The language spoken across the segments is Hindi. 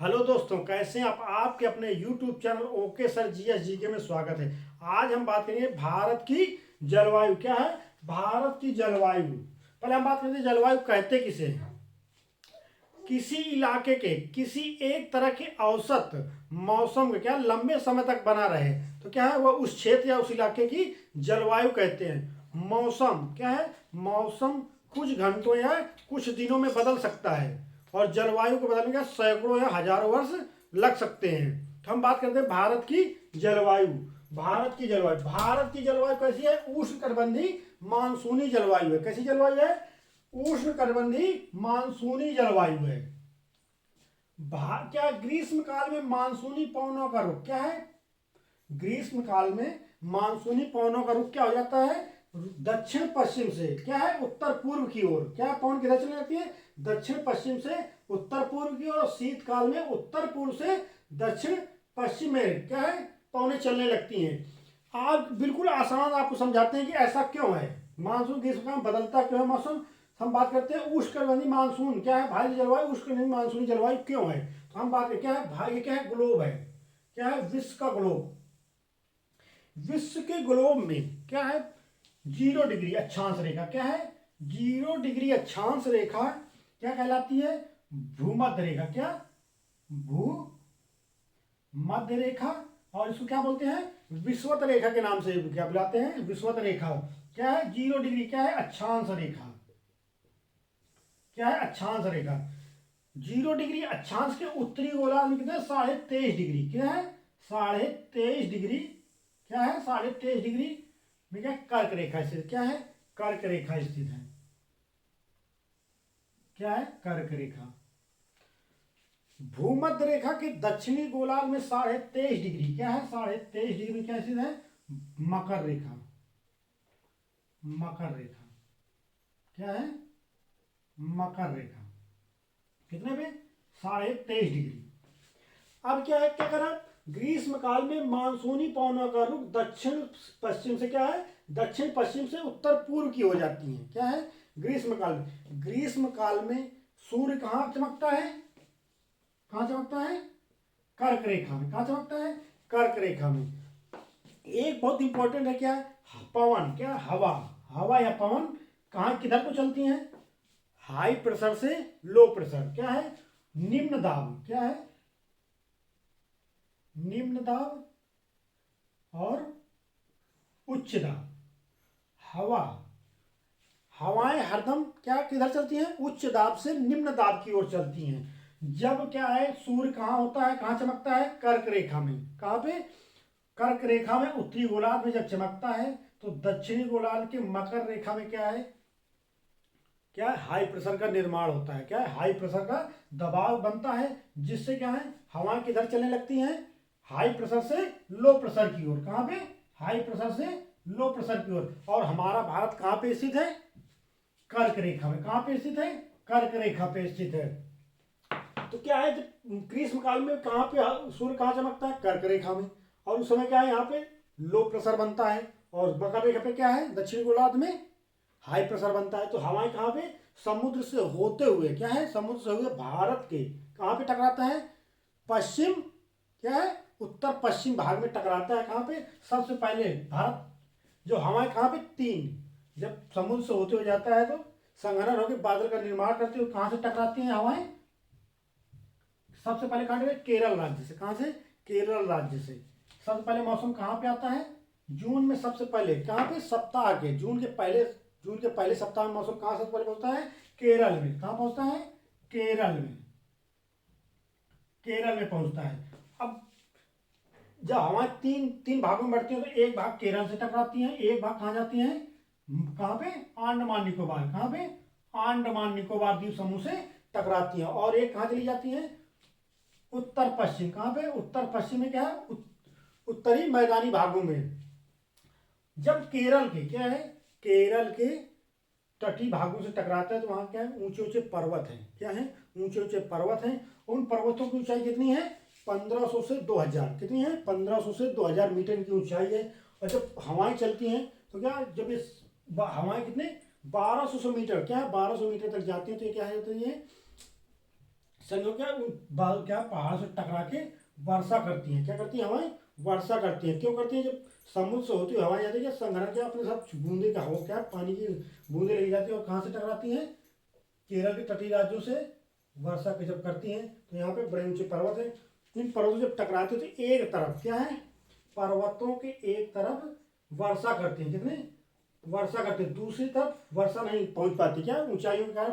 हेलो दोस्तों, कैसे हैं आप? आपके अपने YouTube channel okay sir GS GK में स्वागत है। आज हम बात करेंगे भारत की जलवायु। क्या है भारत की जलवायु? पहले हम बात करते हैं जलवायु कहते किसे हैं। किसी इलाके के किसी एक तरह के औसत मौसम का क्या लंबे समय तक बना रहे तो क्या है, वह उस क्षेत्र या उस इलाके की जलवायु कहते हैं। मौसम क्या है? मौसम कुछ घंटों या कुछ दिनों में बदल सकता है और जलवायु को बदलने का सैकड़ों या हजारों वर्ष लग सकते हैं। तो हम बात करते हैं भारत की जलवायु। भारत की जलवायु कैसी है? उष्णकटिबंधीय मानसूनी जलवायु है। कैसी जलवायु है? उष्णकटिबंधीय मानसूनी जलवायु है। क्या ग्रीष्म काल में मानसूनी पवनों का रुख क्या है? ग्रीष्म काल में मानसूनी पवनों का रुख क्या हो जाता है? दक्षिण पश्चिम से क्या है, उत्तर पूर्व की ओर। क्या पवन किधर चलने लगती है? दक्षिण पश्चिम से उत्तर पूर्व की ओर। और शीतकाल में उत्तर पूर्व से दक्षिण पश्चिम में क्या है, पवनें चलने लगती हैं। आप बिल्कुल आसान आपको समझाते हैं कि ऐसा क्यों है, मानसून ग्रीष्म काल में बदलता क्यों है मौसम। हम बात करते हैं उष्णकटिबंधीय मानसून क्या है, भारतीय जलवायु उष्णकटिबंधीय मानसूनी जलवायु क्यों है। तो हम बात क्या है भाई, ये क्या है? ग्लोब है। क्या है? विश्व का ग्लोब। विश्व के ग्लोब में क्या है? 0 डिग्री अक्षांश रेखा क्या है? 0 डिग्री अक्षांश रेखा क्या कहलाती है? भूमध्य रेखा। क्या? भूमध्य रेखा। और इसको क्या बोलते हैं? विषुवत रेखा के नाम से क्या बुलाते हैं? विषुवत रेखा। क्या है? 0 डिग्री क्या है? अक्षांश रेखा। क्या है? अक्षांश रेखा। 0 डिग्री अक्षांश के उत्तरी गोलार्ध में कितना? 23.5 डिग्री। क्या है? 23.5 डिग्री। क्या है? 23.5 डिग्री में क्या? कर्क रेखा स्थित। क्या है? कर्क रेखा स्थित है। क्या है? कर्क रेखा। भूमध्य रेखा के दक्षिणी गोलार्ध में 23.5 डिग्री। क्या है? 23.5 डिग्री में क्या स्थित है? मकर रेखा। मकर रेखा। क्या है? मकर रेखा। कितने पे? 23.5 डिग्री। अब क्या है, क्या करा? ग्रीष्म काल में मानसूनी पवनों का रुख दक्षिण पश्चिम से क्या है? दक्षिण पश्चिम से उत्तर पूर्व की हो जाती है। क्या है? ग्रीष्म काल में सूर्य कहाँ चमकता है? कहाँ चमकता है? कर्क रेखा में। कहाँ चमकता है? कर्क रेखा में। एक बहुत इंपॉर्टेंट है, क्या है? पवन। क्या? हवा। हवा या पवन कहाँ किधर को चलती हैं? हाई प्रेशर से लो प्रेशर। क्या है? निम्न दाब। क्या है? निम्न दाब और उच्च दाब। हवा हवाएं हरदम क्या किधर चलती हैं? उच्च दाब से निम्न दाब की ओर चलती हैं। जब क्या है, सूर्य कहाँ होता है, कहाँ चमकता है? कर्क रेखा में। कहाँ पे? कर्क रेखा में उत्तरी गोलार्ध में जब चमकता है तो दक्षिणी गोलार्ध के मकर रेखा में क्या है? क्या है? हाई प्रेशर का निर्माण होता है। क्या है? हाई प्रेशर का दबाव बनता है, जिससे क्या है, हवाएं किधर चलने लगती हैं? हाई प्रेशर से लो प्रेशर की ओर। कहाँ पे? हाई प्रेशर से लो प्रेशर की ओर। और हमारा भारत कहाँ पे स्थित है? कर्क रेखा में। कहाँ पे स्थित है? कर्क रेखा पे स्थित है। तो क्या है, जब ग्रीष्म काल में कहाँ पे सूर्य कहाँ चमकता है? कर्क रेखा में। और उस समय क्या है, यहाँ पे लो प्रेशर बनता है। और मकर रेखा पे क्या है? दक्षिण गोलार्ध में हाई प्रेशर बनता है। तो हवाएं कहाँ पे? समुद्र से होते हुए। क्या है? समुद्र से हुए भारत के कहाँ पे टकराता है? पश्चिम। क्या है? उत्तर पश्चिम भाग में टकराता है। कहाँ पे? सबसे पहले भारत जो हवाएं कहाँ पे? तीन। जब समुद्र से होते हुए जाता है तो संघनन होकर बादल का निर्माण करते हुए कहाँ से टकराती हैं हवाएं? सबसे पहले कहाँ टकराती? केरल राज्य से। कहाँ से? केरल राज्य से। सबसे पहले मौसम कहाँ पे आता है? जून में। सबसे पहले कहाँ पे? सप्ताह के जून के पहले सप्ताह में मौसम कहाँ सबसे पहले पहुंचता है? केरल में। कहाँ पहुंचता है? केरल में। केरल में पहुंचता है। अब जब हवाएं तीन तीन भागों में बढ़ती हैं तो एक भाग केरल से टकराती हैं, एक भाग कहाँ जाती हैं? कहाँ पे? अंडमान निकोबार। कहाँ पे? अंडमान निकोबार द्वीप समूह से टकराती हैं। और एक कहाँ चली जाती हैं? उत्तर पश्चिम। कहाँ पे? उत्तर पश्चिम में। क्या है? उत्तरी मैदानी भागों में। जब केरल के क्या है, केरल के तटीय भागों से टकराता है तो वहां क्या है? ऊंचे ऊंचे पर्वत हैं। क्या है? ऊंचे ऊंचे पर्वत हैं। उन पर्वतों की ऊंचाई कितनी है? 1500 से 2000। कितनी है? 1500 से 2000 मीटर की ऊंचाई है। और जब हवाएं चलती हैं तो क्या, जब ये हवाएं कितने 1200 मीटर, क्या है, 1200 मीटर तक जाती हैं तो ये क्या है, तो ये संघ क्या पहाड़ से टकरा के वर्षा करती हैं। क्या करती है हवाएं? वर्षा करती हैं। क्यों करती हैं? जब समुद्र से होती हुई हवाएं जाती है क्या संघनन क्या अपने साथ बूंदे का हो क्या पानी की बूंदे लेके जाती है और कहाँ से टकराती हैं? केरल के तटीय राज्यों से वर्षा के जब करती हैं तो यहाँ पे बड़े ऊंचे पर्वत है। इन पर्वतों जब टकराते तो एक तरफ क्या है? पर्वतों के एक तरफ वर्षा करती है। कितने? वर्षा करते हैं। दूसरी तरफ वर्षा नहीं पहुंच पाती। क्या? ऊंचाइयों के कारण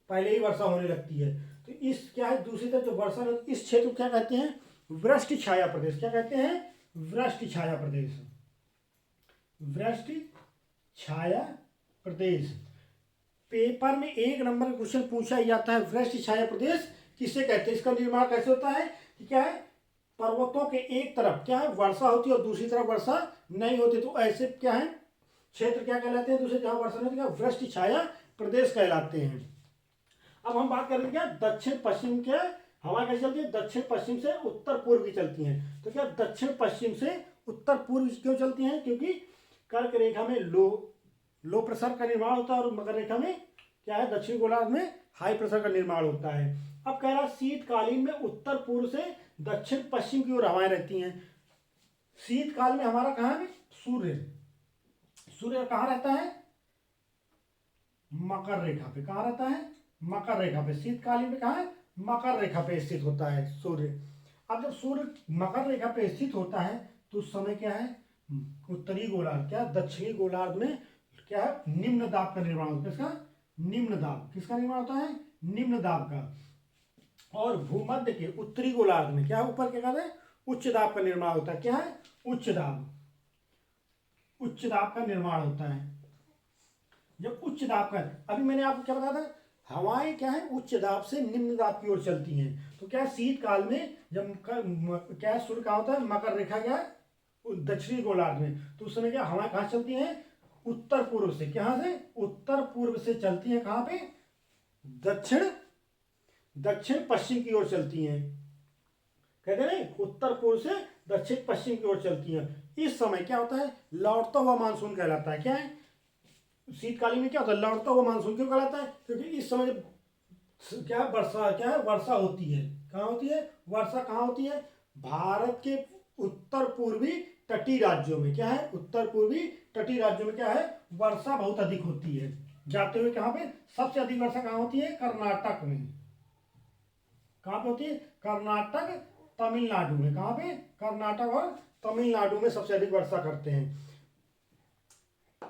पहले ही वर्षा होने लगती है। तो इस क्या है दूसरी तरफ जो वर्षा नहीं, इस क्षेत्र को क्या कहते हैं? वृष्टि छाया प्रदेश। क्या कहते हैं? वृष्टि छाया प्रदेश। वृष्टि छाया प्रदेश। पेपर में 1 नंबर का क्वेश्चन पूछा ही जाता है। वृष्टि छाया प्रदेश किसे कहते हैं? इसका निर्माण कैसे होता है कि क्या है? पर्वतों के एक तरफ क्या है वर्षा होती है और दूसरी तरफ वर्षा नहीं होती। तो ऐसे क्या है क्षेत्र क्या कहलाते हैं? दूसरे जहां वर्षा नहीं होती वृष्टि छाया प्रदेश कहलाते हैं। अब हम बात करेंगे क्या दक्षिण पश्चिम के हवा कैसे चलती है? दक्षिण पश्चिम से उत्तर पूर्व की चलती हैं। तो क्या दक्षिण पश्चिम से उत्तर पूर्व क्यों चलती हैं? क्योंकि कर्क रेखा में लो प्रेशर का निर्माण होता है और मकर रेखा में क्या है दक्षिण गोलार्ध में हाई प्रेशर का निर्माण होता है। अब कह रहा शीतकालीन में उत्तर पूर्व से दक्षिण पश्चिम की ओर हवाएं रहती हैं। शीतकाल में हमारा कहाँ है? सूर्य कहाँ रहता है? मकर रेखा पे। कहाँ रहता है? मकर रेखा पे। शीतकालीन में कहाँ है? मकर रेखा पे स्थित होता है सूर्य। अब जब सूर्य मकर रेखा पे स्थित होता है तो उस समय क्या है उत्तरी गोलार्ध क्या दक्षिणी गोलार्ध में क्या है निम्न दाब का निर्माण होता है। किसका? निम्न दाब। किसका निर्माण होता है? निम्न दाब का। और भूमध्य के उत्तरी गोलार्ध में क्या ऊपर क्या कहते हैं उच्च दाब का निर्माण होता है। क्या है? उच्च दाब। उच्च दाब का निर्माण होता है। जब उच्च दाब का अभी मैंने आपको क्या बताया था हवाएं क्या है उच्च दाब से निम्न दाब की ओर चलती हैं। तो क्या शीतकाल में जब क्या सूर्य कहाँ होता है मकर रेखा क्या दक्षिणी गोलार्ध में। तो उस समय क्या हवाएं कहाँ चलती हैं? उत्तर पूर्व से। कहाँ से? उत्तर पूर्व से चलती हैं। कहाँ पे? दक्षिण पश्चिम की ओर चलती हैं। कहते हैं नहीं उत्तर पूर्व से दक्षिण पश्चिम की ओर चलती हैं। इस समय क्या होता है लौटता हुआ मानसून कहलाता है। क्या है? शीतकालीन में क्या होता है लौटता हुआ मानसून क्यों कहलाता है? क्योंकि इस समय क्या वर्षा होती है। कहाँ होती है? वर्षा कहाँ होती है? भारत के उत्तर पूर्वी तटीय राज्यों में। क्या है? उत्तर पूर्वी तटीय राज्यों में क्या है वर्षा बहुत अधिक होती है। जाते हुए कहाँ पे सबसे अधिक वर्षा कहाँ होती है? कर्नाटक में। कहाँ पे होती है? कर्नाटक तमिलनाडु में। कहाँ पे? कर्नाटक और तमिलनाडु में सबसे अधिक वर्षा करते हैं।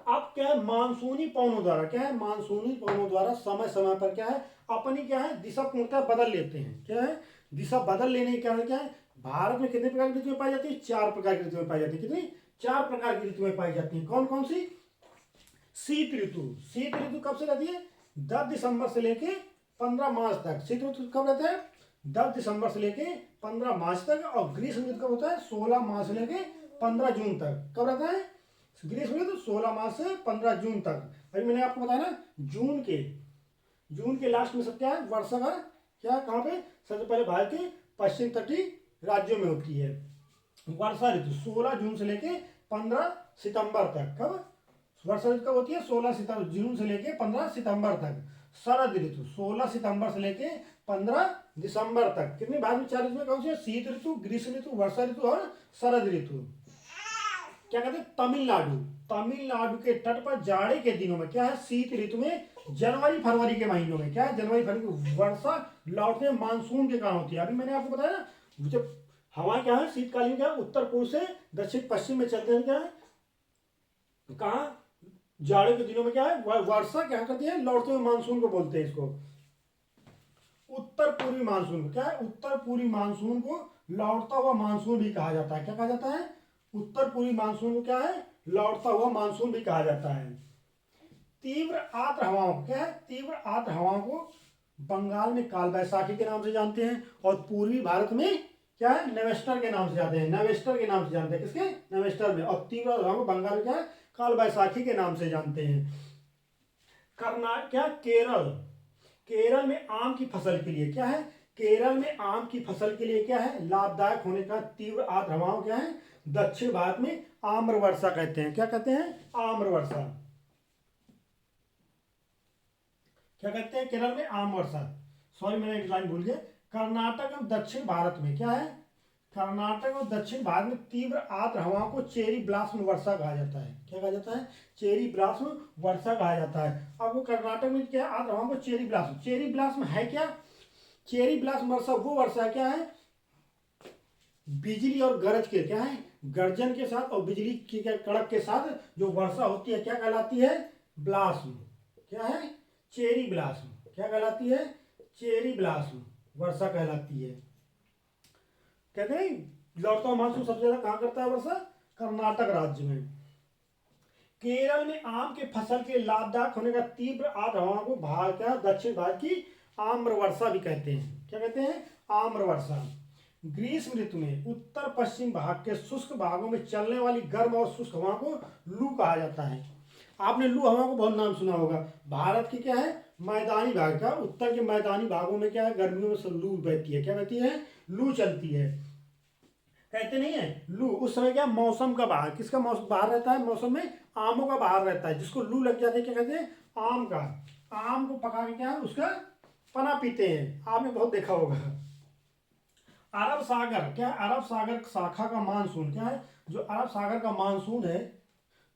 अब क्या है मानसूनी पवनों द्वारा क्या है मानसूनी पवनों द्वारा समय समय पर क्या है अपनी क्या है दिशा पूर्णतः बदल लेते हैं। क्या है? दिशा बदल लेने के कारण क्या है भारत में कितने प्रकार की ऋतुएं पाई जाती है? 4 प्रकार की ऋतुएं पाई जाती है। कितनी? 4 प्रकार की ऋतुएं पाई जाती हैं। कौन कौन सी? शीत ऋतु। शीत ऋतु कब से रहती है? 10 दिसंबर से लेके 15 मार्च तक। शीत ऋतु कब रहता है? 10 दिसंबर से लेके 15 मार्च तक। और ग्रीष्म ऋतु कब होता है? 16 मार्च से लेके 15 जून तक। कब रहता है ग्रीष्म ऋतु? 16 मार्च से 15 जून तक। अभी मैंने आपको बताया ना जून के लास्ट में सब क्या है वर्षा का क्या कहाँ पे सबसे पहले भारत के पश्चिम तटीय राज्यों में होती है वर्षा ऋतु 16 जून से लेके 15 सितंबर तक। कब वर्षा ऋतु कब होती है? 16 सितंबर जून से लेके 15 सितंबर तक। शरद ऋतु 16 सितंबर से लेके 15 दिसंबर तक। कितनी भारत में 4 ऋतु कौन सी है? शीत ऋतु, ग्रीष्म ऋतु, वर्षा ऋतु और शरद ऋतु। क्या कहते हैं तमिलनाडु के तट पर जाड़े के दिनों में क्या है शीत ऋतु में जनवरी फरवरी के महीनों में क्या है जनवरी फरवरी वर्षा लौटने मानसून के कारण होती है। अभी मैंने आपको बताया ना जब हवा क्या है शीतकालीन क्या है उत्तर पूर्व से दक्षिण पश्चिम में चलते हैं क्या है कहा जाड़े के दिनों में क्या है वर्षा क्या करती है लौटते हुए मानसून को बोलते हैं। इसको उत्तर पूर्वी मानसून को क्या है उत्तर पूर्वी मानसून को लौटता हुआ मानसून भी कहा जाता है। क्या कहा जाता है? उत्तर पूर्वी मानसून को क्या है लौटता हुआ मानसून भी कहा जाता है। तीव्र आर्द्र हवाओं को क्या है तीव्र आर्द्र हवाओं को बंगाल में काल बैसाखी के नाम से जानते हैं और पूर्वी भारत में क्या है नवेस्टर के नाम से जानते हैं। नवेस्टर के नाम से जानते हैं। किसके? नवेस्टर में। और तीव्र आर्द्र हवाओं को बंगाल में क्या है काल बैसाखी के नाम से जानते हैं। कर्नाटक क्या केरल में आम की फसल के लिए क्या है केरल में आम की फसल के लिए क्या है लाभदायक होने का तीव्र आर्द्र हवाओं क्या है दक्षिण भारत में आम्र वर्षा कहते हैं। क्या कहते हैं? आम्र वर्षा। क्या कहते हैं केरल में? आम वर्षा। सॉरी मैंने एक लाइन भूल गया। कर्नाटक और दक्षिण भारत में क्या है, कर्नाटक और दक्षिण भारत में तीव्र आर्द्र हवाओं को चेरी ब्लास्म वर्षा कहा जाता है। क्या कहा जाता है, चेरी ब्लास्म वर्षा कहा जाता है। अब वो कर्नाटक में क्या आर्द्र हवाओं को चेरी ब्लास्म, चेरी ब्लास्म है क्या, चेरी ब्लास्म वर्षा वो वर्षा क्या है, बिजली और गरज के क्या है, गर्जन के साथ और बिजली की क्या कड़क के साथ जो वर्षा होती है क्या कहलाती है, ब्लास्म। क्या है, चेरी ब्लास्म। क्या कहलाती है, चेरी ब्लास्म वर्षा कहलाती है। कहते हैं लौटता हुआ मानसून सबसे ज्यादा कहां करता है वर्षा, कर्नाटक राज्य में। केरल में आम के फसल के लाभदायक होने का तीव्र आर्द्र हवाओं को भारत का दक्षिण भारत की आम्र वर्षा भी कहते हैं। क्या कहते हैं, आम्र वर्षा। ग्रीष्म ऋतु में उत्तर पश्चिम भाग के शुष्क भागों में चलने वाली गर्म और शुष्क हवा को लू कहा जाता है। आपने लू हवा को बहुत नाम सुना होगा। भारत की क्या है, मैदानी भाग का, उत्तर के मैदानी भागों में क्या है, गर्मियों में लू बहती है। क्या बहती है, लू चलती है। कहते नहीं है लू, उस समय क्या मौसम का बाहर, किसका मौसम बाहर रहता है, मौसम में आमों का बाहर रहता है, जिसको लू लग जाती है क्या कहते हैं, आम का। आम को पका के क्या है उसका पना पीते हैं, आपने बहुत देखा होगा। अरब सागर, क्या अरब सागर शाखा का मानसून क्या है, जो अरब सागर का मानसून है,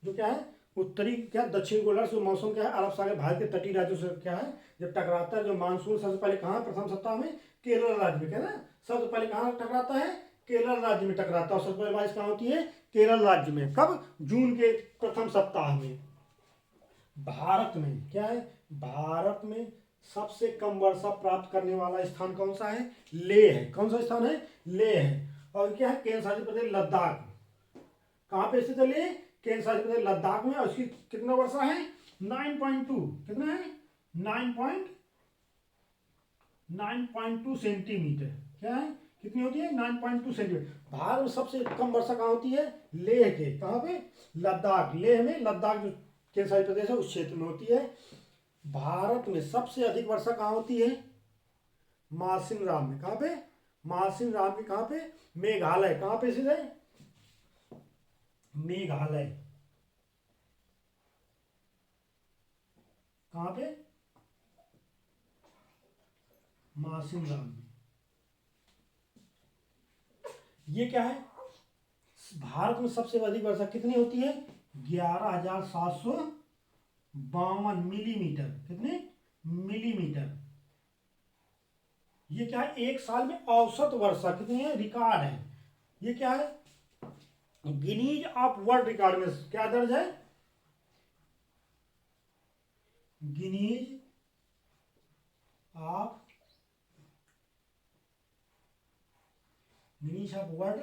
जो क्या है उत्तरी क्या दक्षिण गोलार्ध से मौसम क्या है, अरब सागर भारत के तटीय राज्यों से क्या है जब टकराता है, जो मानसून सबसे पहले कहाँ, प्रथम सप्ताह में केरल राज्य में, क्या ना सबसे पहले कहाँ टकराता है, केरल राज्य में टकराता है। और सबसे पहले बारिश कहाँ होती है, केरल राज्य में। कब, जून के प्रथम सप्ताह में। भारत में क्या है, भारत में सबसे कम वर्षा प्राप्त करने वाला स्थान कौन सा है, लेह है। कौन सा स्थान है, लेह है। और क्या है, केंद्र शासित प्रदेश लद्दाख। कहाँ पे स्थित है लेह, केंद्र शासित प्रदेश लद्दाख में। और उसकी कितना वर्षा है, 9.2, कितना है 9.2 सेंटीमीटर। क्या है, कितनी होती है, 9.2 सेंटीमीटर। भारत में सबसे कम वर्षा कहाँ होती है, लेह के, कहाँ पे, लद्दाख। लेह में, लद्दाख जो केंद्र शासित प्रदेश है उस क्षेत्र में होती है। भारत में सबसे अधिक वर्षा कहाँ होती है, मासिनराम में। कहाँ पे, मासिनराम के कहाँ पे, मेघालय। कहाँ पे स्थित है, मेघालय। कहाँ पे, मासिनराम में। ये क्या है, भारत में सबसे अधिक वर्षा कितनी होती है, 11,752 मिलीमीटर। कितने मिलीमीटर। ये क्या है, एक साल में औसत वर्षा कितनी है, रिकॉर्ड है। ये क्या है, गिनीज ऑफ वर्ल्ड रिकॉर्ड में क्या दर्ज है, गिनीज ऑफ वर्ल्ड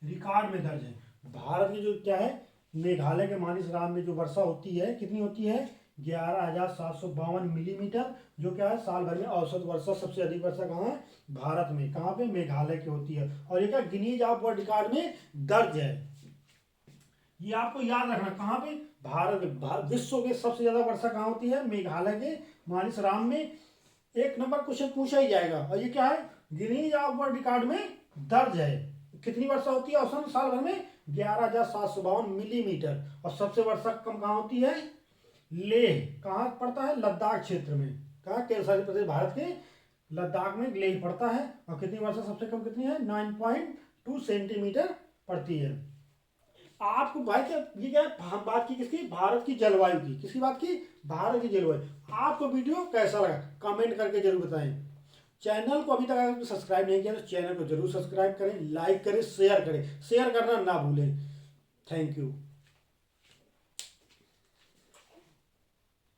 रिकॉर्ड में दर्ज है। भारत की जो क्या है, मेघालय के मानसराम में जो वर्षा होती है कितनी होती है, 11,752 मिलीमीटर। जो क्या है, साल भर में औसत वर्षा, सबसे अधिक वर्षा कहाँ है, भारत में। कहाँ पे, मेघालय की होती है। और ये क्या, गिनीज ऑफ वर्ल्ड रिकॉर्ड में दर्ज है। ये आपको याद रखना, कहाँ पे, विश्व के सबसे ज्यादा वर्षा कहाँ होती है, मेघालय के मानसराम में। एक नंबर क्वेश्चन पूछा ही जाएगा। और ये क्या है, गिनीज ऑफ वर्ल्ड रिकॉर्ड में दर्ज है। कितनी वर्षा होती है औसतन साल भर में, 11,752 मिलीमीटर। और सबसे वर्षा कम कहाँ होती है, लेह। कहाँ पड़ता है, लद्दाख क्षेत्र में। कहाँ, केंद्र शासित प्रदेश भारत के लद्दाख में लेह पड़ता है। और कितनी वर्षा सबसे कम कितनी है, 9.2 सेंटीमीटर पड़ती है। आपको भाई क्या, ये क्या हम बात की किसकी, भारत की जलवायु की। किसकी बात की, भारत की जलवायु। आपको वीडियो कैसा लगा कमेंट करके जरूर बताएं। चैनल को अभी तक अगर सब्सक्राइब नहीं किया तो चैनल को जरूर सब्सक्राइब करें, लाइक करें, शेयर करें, शेयर करना ना भूलें। Thank you.